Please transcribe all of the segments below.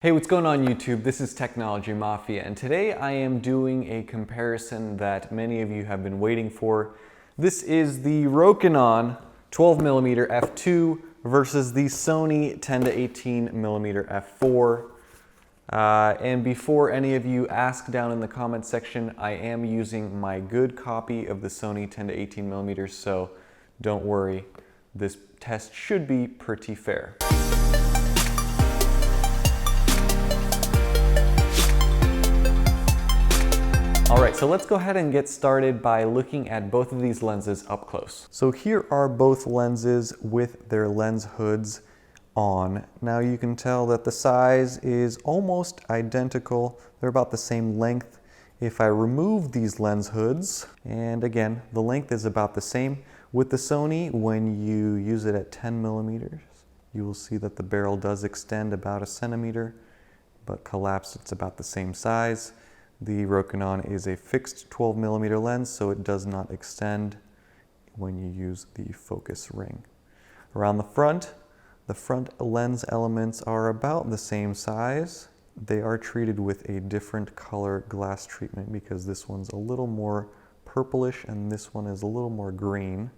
Hey, what's going on YouTube? This is Technology Mafia, and today I am doing a comparison that many of you have been waiting for. This is the Rokinon 12mm f2 versus the Sony 10 to 18mm f4. And before any of you ask down in the comment section, I am using my good copy of the Sony 10 to 18mm, so don't worry, this test should be pretty fair. All right, so let's go ahead and get started by looking at both of these lenses up close. So here are both lenses with their lens hoods on. Now you can tell that the size is almost identical. They're about the same length. If I remove these lens hoods, and again, the length is about the same. With the Sony, when you use it at 10mm, you will see that the barrel does extend about 1 centimeter, but collapsed, it's about the same size. The Rokinon is a fixed 12mm lens, so it does not extend when you use the focus ring. Around the front lens elements are about the same size. They are treated with a different color glass treatment because this one's a little more purplish and this one is a little more green.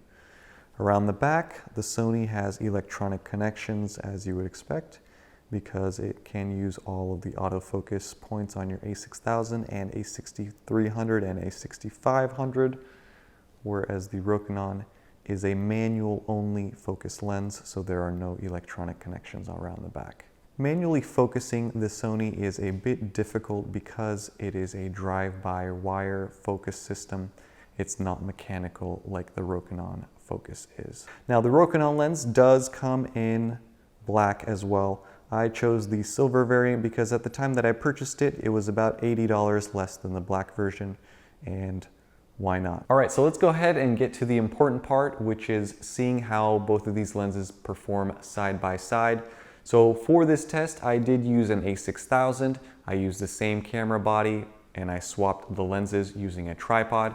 Around the back, the Sony has electronic connections, as you would expect, because it can use all of the autofocus points on your a6000 and a6300 and a6500, whereas the Rokinon is a manual only focus lens, so there are no electronic connections around the back. Manually focusing the Sony is a bit difficult because it is a drive-by-wire focus system. It's not mechanical like the Rokinon focus is. Now the Rokinon lens does come in black as well. I chose the silver variant because at the time that I purchased it, it was about $80 less than the black version, and why not? All right, so let's go ahead and get to the important part, which is seeing how both of these lenses perform side by side. So for this test, I did use an a6000. I used the same camera body, and I swapped the lenses using a tripod.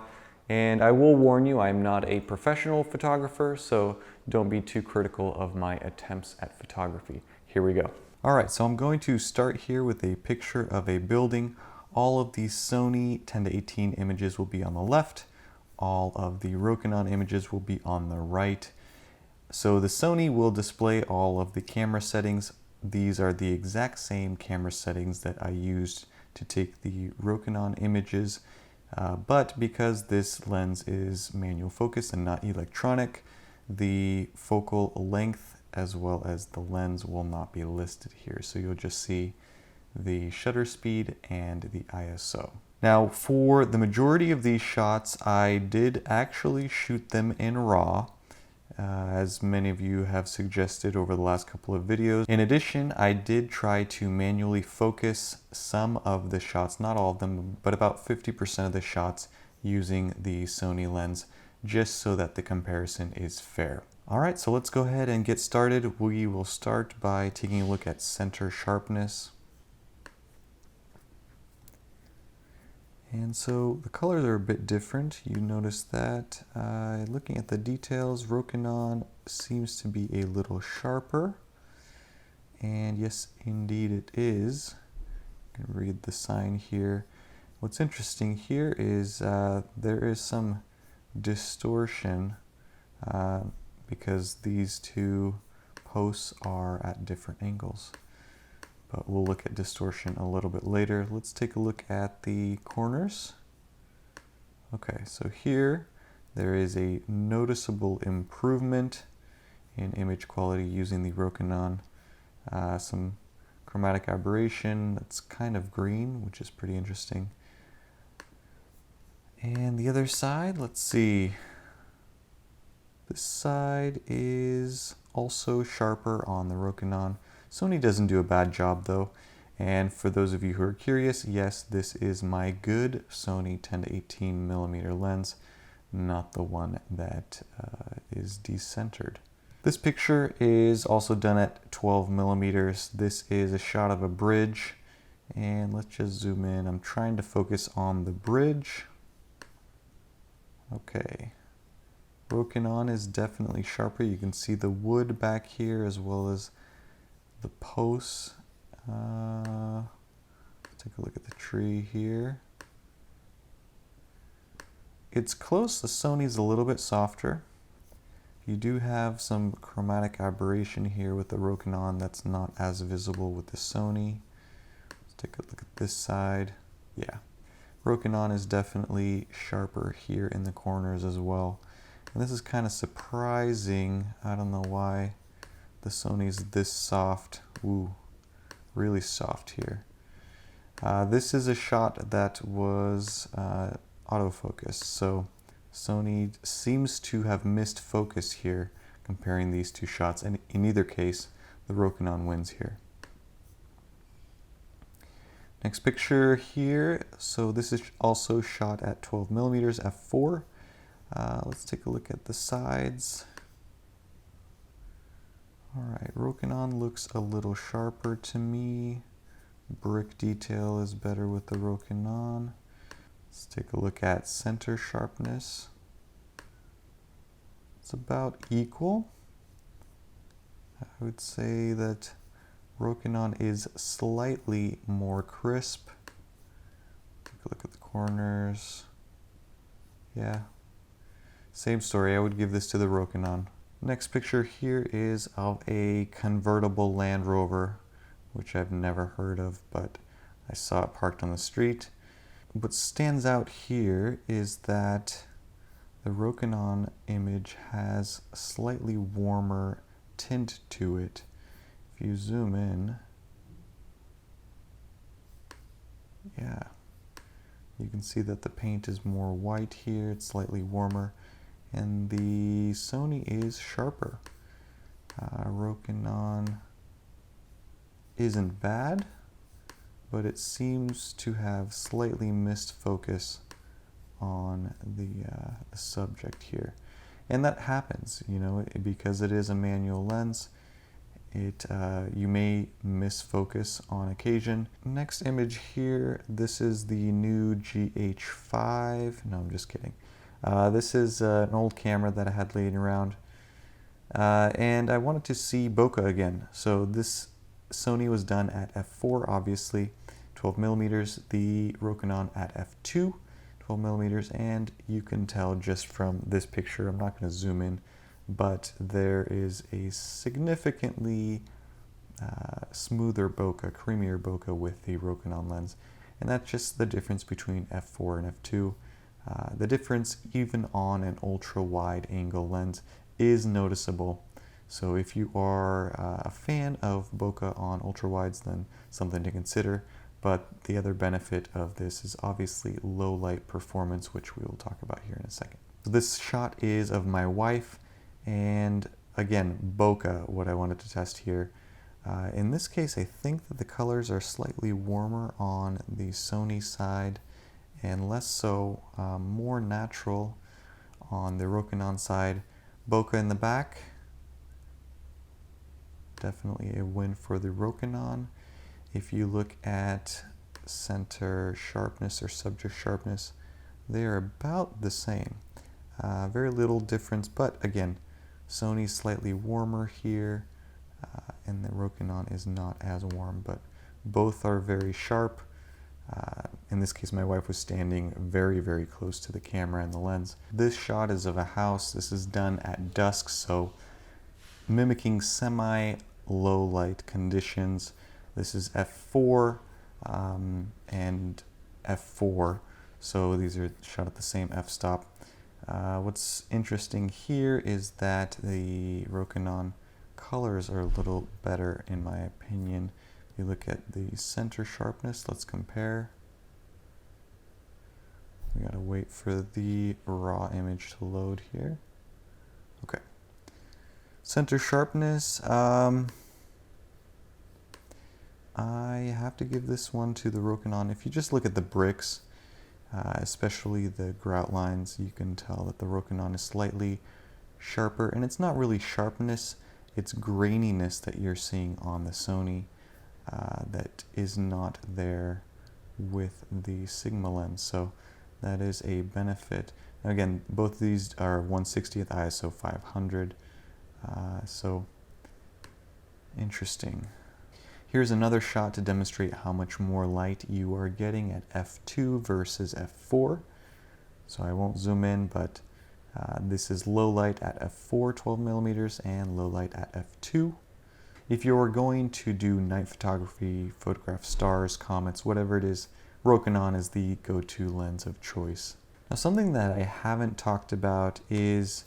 And I will warn you, I'm not a professional photographer, so don't be too critical of my attempts at photography. Here we go. All right, so I'm going to start here with a picture of a building. All of the Sony 10 to 18 images will be on the left. All of the Rokinon images will be on the right. So the Sony will display all of the camera settings. These are the exact same camera settings that I used to take the Rokinon images. But because this lens is manual focus and not electronic, the focal length as well as the lens will not be listed here. So you'll just see the shutter speed and the ISO. Now for the majority of these shots, I did actually shoot them in RAW, as many of you have suggested over the last couple of videos. In addition, I did try to manually focus some of the shots, not all of them, but about 50% of the shots using the Sony lens, just so that the comparison is fair. All right, so let's go ahead and get started. We will start by taking a look at center sharpness. And so the colors are a bit different. You notice that looking at the details, Rokinon seems to be a little sharper. And yes, indeed it is. You can read the sign here. What's interesting here is there is some distortion because these two posts are at different angles. But we'll look at distortion a little bit later. Let's take a look at the corners. Okay, so here there is a noticeable improvement in image quality using the Rokinon. Some chromatic aberration that's kind of green, which is pretty interesting. And the other side, let's see. This side is also sharper on the Rokinon. Sony doesn't do a bad job though. And for those of you who are curious, yes, this is my good Sony 10 to 18mm lens, not the one that is decentered. This picture is also done at 12mm. This is a shot of a bridge. And let's just zoom in. I'm trying to focus on the bridge. Okay. Rokinon is definitely sharper. You can see the wood back here as well as the posts. Let's take a look at the tree here. It's close. The Sony's a little bit softer. You do have some chromatic aberration here with the Rokinon that's not as visible with the Sony. Let's take a look at this side. Yeah, Rokinon is definitely sharper here in the corners as well. And this is kind of surprising. I don't know why the Sony's this soft. Ooh, really soft here. This is a shot that was autofocus, so Sony seems to have missed focus here comparing these two shots, and in either case the Rokinon wins here. Next picture here, so this is also shot at 12mm f4. Let's take a look at the sides. Alright, Rokinon looks a little sharper to me. Brick detail is better with the Rokinon. Let's take a look at center sharpness. It's about equal. I would say that Rokinon is slightly more crisp. Take a look at the corners. Yeah, same story. I would give this to the Rokinon. Next picture here is of a convertible Land Rover, which I've never heard of, but I saw it parked on the street. What stands out here is that the Rokinon image has a slightly warmer tint to it. If you zoom in, yeah, you can see that the paint is more white here, it's slightly warmer, and the Sony is sharper. Rokinon isn't bad, but it seems to have slightly missed focus on the subject here. And that happens, you know, because it is a manual lens. You may miss focus on occasion. Next image here, this is the new GH5. No, I'm just kidding. This is an old camera that I had laying around. And I wanted to see bokeh again. So this Sony was done at f4, obviously, 12mm. The Rokinon at f2, 12mm. And you can tell just from this picture, I'm not going to zoom in, but there is a significantly smoother bokeh, creamier bokeh with the Rokinon lens. And that's just the difference between f4 and f2. The difference, even on an ultra wide angle lens, is noticeable. So if you are a fan of bokeh on ultra wides, then something to consider. But the other benefit of this is obviously low light performance, which we will talk about here in a second. So this shot is of my wife, and again, bokeh, what I wanted to test here. In this case, I think that the colors are slightly warmer on the Sony side and less so, more natural on the Rokinon side. Bokeh in the back, definitely a win for the Rokinon. If you look at center sharpness or subject sharpness, they are about the same. Very little difference, but again, Sony's slightly warmer here, and the Rokinon is not as warm, but both are very sharp. In this case, my wife was standing very, very close to the camera and the lens. This shot is of a house. This is done at dusk, so mimicking semi-low light conditions. This is f4 and f4, so these are shot at the same f-stop. What's interesting here is that the Rokinon colors are a little better, in my opinion. You look at the center sharpness, let's compare. We gotta wait for the raw image to load here. Okay. Center sharpness, I have to give this one to the Rokinon. If you just look at the bricks, especially the grout lines, you can tell that the Rokinon is slightly sharper, and it's not really sharpness, it's graininess that you're seeing on the Sony. That is not there with the Sigma lens, so that is a benefit. Again, both of these are 1/60th ISO 500, so interesting. Here's another shot to demonstrate how much more light you are getting at f2 versus f4. So I won't zoom in, but this is low light at f4, 12 millimeters, and low light at f2. If you're going to do night photography, photograph stars, comets, whatever it is, Rokinon is the go-to lens of choice. Now, something that I haven't talked about is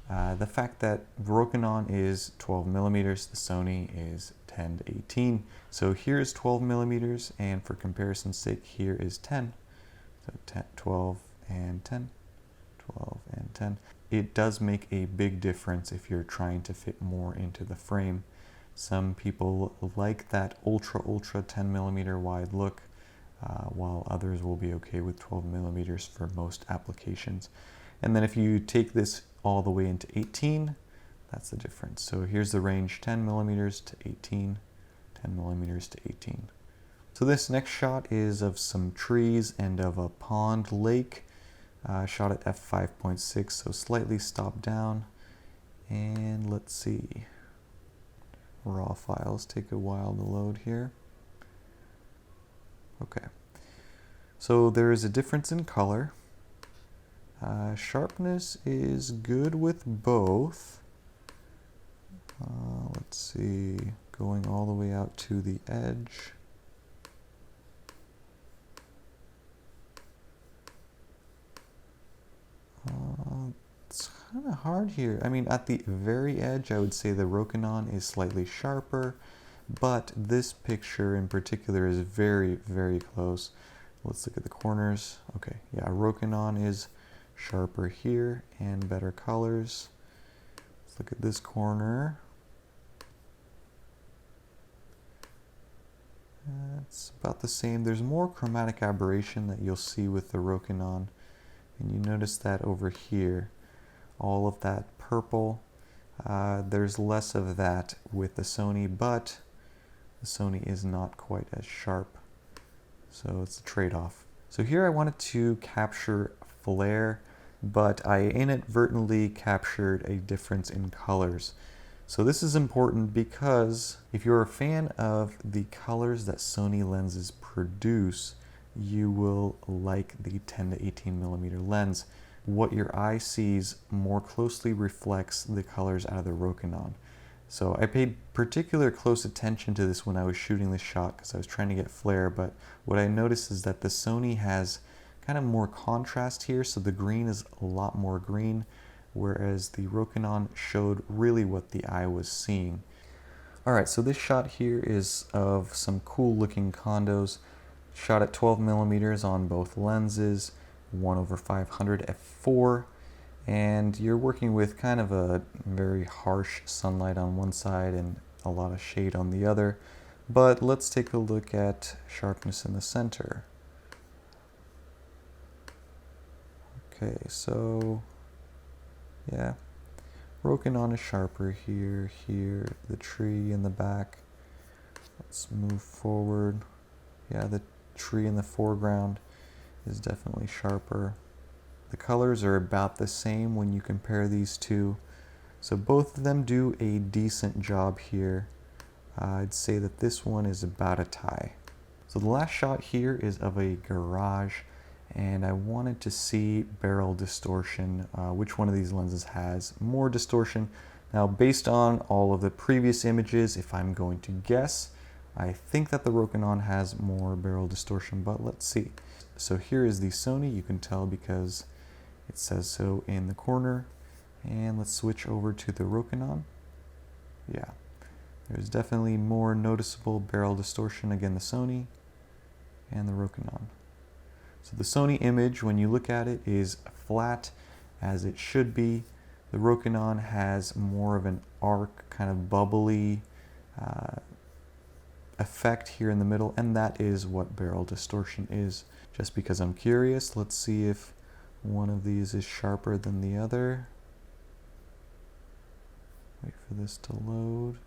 the fact that Rokinon is 12 millimeters, the Sony is 10 to 18. So here's 12 millimeters, and for comparison's sake, here is 10. So 10, 12 and 10, 12 and 10. It does make a big difference if you're trying to fit more into the frame. Some people like that ultra 10 millimeter wide look, while others will be okay with 12 millimeters for most applications. And then if you take this all the way into 18, that's the difference. So here's the range, 10 millimeters to 18, 10 millimeters to 18. So this next shot is of some trees and of a pond lake, shot at f5.6, so slightly stopped down. And let's see, raw files take a while to load here. Okay, so there is a difference in color. Sharpness is good with both. Let's see, going all the way out to the edge. It's kind of hard here. I mean, at the very edge, I would say the Rokinon is slightly sharper, but this picture in particular is very, very close. Let's look at the corners. Okay, yeah, Rokinon is sharper here and better colors. Let's look at this corner. It's about the same. There's more chromatic aberration that you'll see with the Rokinon, and you notice that over here, all of that purple. There's less of that with the Sony, but the Sony is not quite as sharp, so it's a trade-off. So here I wanted to capture flare, but I inadvertently captured a difference in colors. So this is important because if you're a fan of the colors that Sony lenses produce, you will like the 10 to 18 millimeter lens. What your eye sees more closely reflects the colors out of the Rokinon. So I paid particular close attention to this when I was shooting this shot because I was trying to get flare, but what I noticed is that the Sony has kind of more contrast here, so the green is a lot more green, whereas the Rokinon showed really what the eye was seeing. Alright, so this shot here is of some cool looking condos, shot at 12 millimeters on both lenses, 1/500 f4, and you're working with kind of a very harsh sunlight on one side and a lot of shade on the other. But let's take a look at sharpness in the center. Okay, so yeah, Rokinon is sharper here, the tree in the back. Let's move forward. Yeah, the tree in the foreground is definitely sharper. The colors are about the same when you compare these two. So both of them do a decent job here. I'd say that this one is about a tie. So the last shot here is of a garage, and I wanted to see barrel distortion. Which one of these lenses has more distortion? Now, based on all of the previous images, if I'm going to guess, I think that the Rokinon has more barrel distortion, but let's see. So here is the Sony. You can tell because it says so in the corner. And let's switch over to the Rokinon. Yeah, there's definitely more noticeable barrel distortion. Again, the Sony and the Rokinon. So the Sony image, when you look at it, is flat as it should be. The Rokinon has more of an arc, kind of bubbly effect here in the middle, and that is what barrel distortion is. Just because I'm curious, let's see if one of these is sharper than the other. Wait for this to load.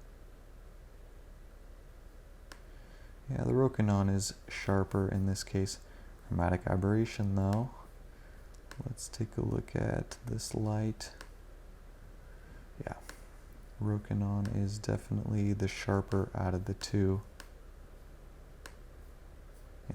Yeah, the Rokinon is sharper in this case. Chromatic aberration though. Let's take a look at this light. Yeah, Rokinon is definitely the sharper out of the two.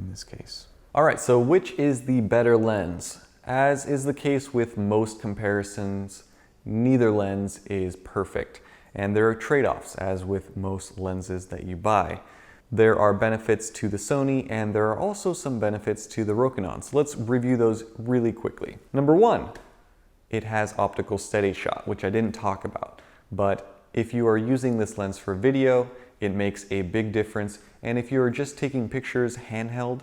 in this case. All right, so which is the better lens? As is the case with most comparisons, neither lens is perfect. And there are trade-offs, as with most lenses that you buy. There are benefits to the Sony, and there are also some benefits to the Rokinon. So let's review those really quickly. Number one, it has optical steady shot, which I didn't talk about. But if you are using this lens for video, it makes a big difference. And if you're just taking pictures handheld,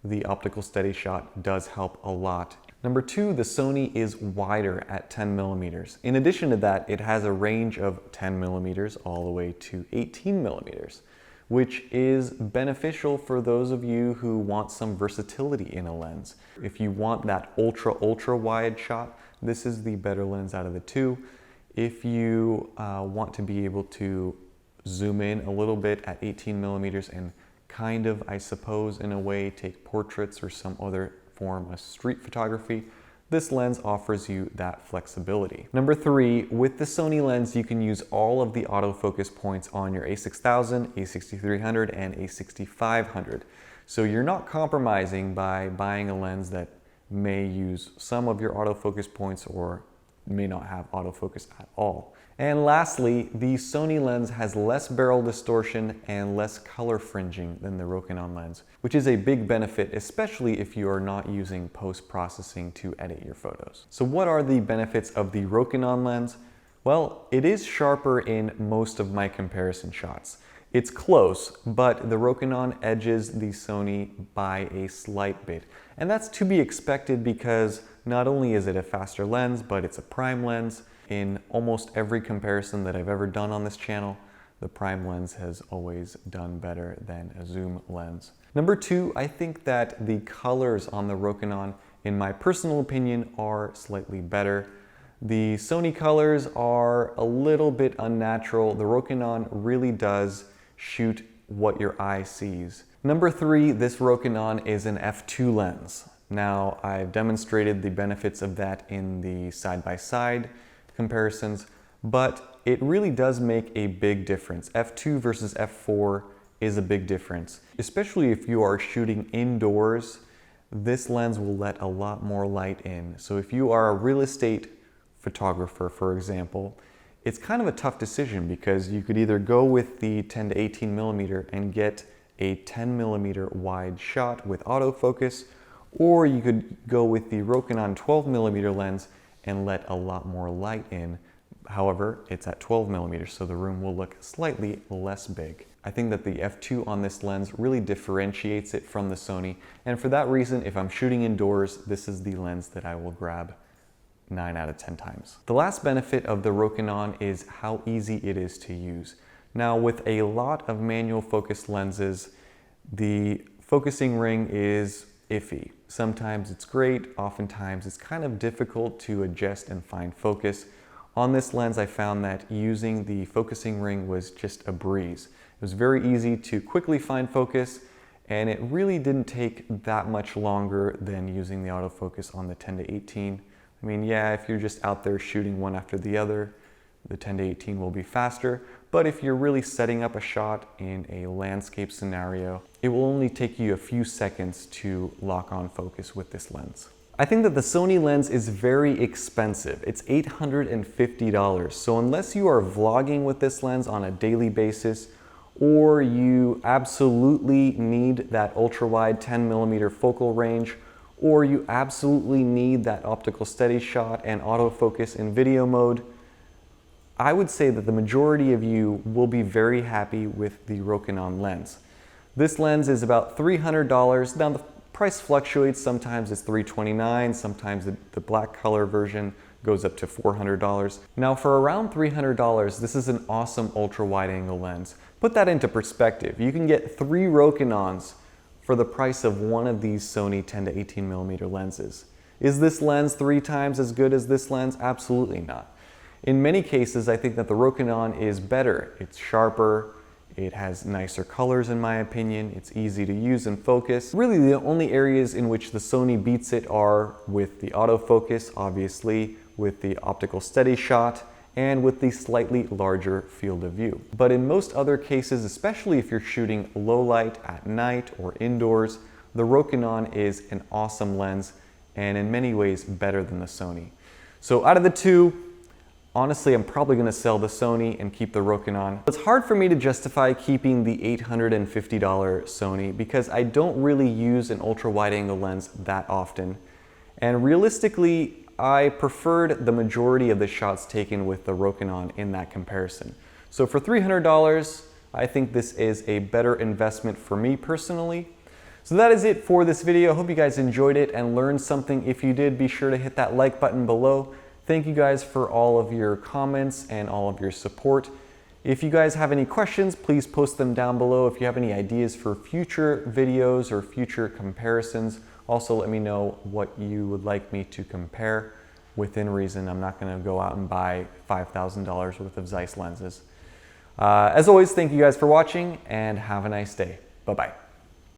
the optical steady shot does help a lot. Number two, the Sony is wider at 10 millimeters. In addition to that, it has a range of 10 millimeters all the way to 18 millimeters, which is beneficial for those of you who want some versatility in a lens. If you want that ultra wide shot, this is the better lens out of the two. If you want to be able to zoom in a little bit at 18 millimeters and kind of, I suppose, in a way, take portraits or some other form of street photography, this lens offers you that flexibility. Number three, with the Sony lens, you can use all of the autofocus points on your a6000, a6300, and a6500. So you're not compromising by buying a lens that may use some of your autofocus points or may not have autofocus at all. And lastly, the Sony lens has less barrel distortion and less color fringing than the Rokinon lens, which is a big benefit, especially if you are not using post-processing to edit your photos. So what are the benefits of the Rokinon lens? Well, it is sharper in most of my comparison shots. It's close, but the Rokinon edges the Sony by a slight bit. And that's to be expected because not only is it a faster lens, but it's a prime lens. In almost every comparison that I've ever done on this channel, the prime lens has always done better than a zoom lens. Number two, I think that the colors on the Rokinon, in my personal opinion, are slightly better. The Sony colors are a little bit unnatural. The Rokinon really does shoot what your eye sees. Number three, this Rokinon is an f2 lens. Now, I've demonstrated the benefits of that in the side-by-side comparisons, but it really does make a big difference. F2 versus F4 is a big difference. Especially if you are shooting indoors, this lens will let a lot more light in. So if you are a real estate photographer, for example, it's kind of a tough decision because you could either go with the 10 to 18 millimeter and get a 10 millimeter wide shot with autofocus, or you could go with the Rokinon 12 millimeter lens and let a lot more light in. However, it's at 12 millimeters, so the room will look slightly less big. I think that the f2 on this lens really differentiates it from the Sony, and for that reason, if I'm shooting indoors, this is the lens that I will grab 9 out of 10 times. The last benefit of the Rokinon is how easy it is to use. Now, with a lot of manual focus lenses, the focusing ring is iffy. Sometimes it's great, oftentimes it's kind of difficult to adjust and find focus. On this lens, I found that using the focusing ring was just a breeze. It was very easy to quickly find focus, and it really didn't take that much longer than using the autofocus on the 10 to 18. I mean, yeah, if you're just out there shooting one after the other, the 10 to 18 will be faster, but if you're really setting up a shot in a landscape scenario, it will only take you a few seconds to lock on focus with this lens. I think that the Sony lens is very expensive. It's $850. So unless you are vlogging with this lens on a daily basis, or you absolutely need that ultra-wide 10 millimeter focal range, or you absolutely need that optical steady shot and autofocus in video mode, I would say that the majority of you will be very happy with the Rokinon lens. This lens is about $300. Now the price fluctuates. Sometimes it's $329, sometimes the black color version goes up to $400. Now for around $300, this is an awesome ultra wide angle lens. Put that into perspective. You can get 3 Rokinons for the price of one of these Sony 10 to 18 millimeter lenses. Is this lens 3 times as good as this lens? Absolutely not. In many cases, I think that the Rokinon is better. It's sharper, it has nicer colors in my opinion, it's easy to use and focus. Really the only areas in which the Sony beats it are with the autofocus, obviously, with the optical steady shot, and with the slightly larger field of view. But in most other cases, especially if you're shooting low light at night or indoors, the Rokinon is an awesome lens and in many ways better than the Sony. So out of the two, honestly, I'm probably going to sell the Sony and keep the Rokinon. It's hard for me to justify keeping the $850 Sony because I don't really use an ultra wide angle lens that often. And realistically, I preferred the majority of the shots taken with the Rokinon in that comparison. So for $300, I think this is a better investment for me personally. So that is it for this video. I hope you guys enjoyed it and learned something. If you did, be sure to hit that like button below. Thank you guys for all of your comments and all of your support. If you guys have any questions, please post them down below. If you have any ideas for future videos or future comparisons, also let me know what you would like me to compare within reason. I'm not going to go out and buy $5,000 worth of Zeiss lenses. As always, thank you guys for watching and have a nice day. Bye-bye.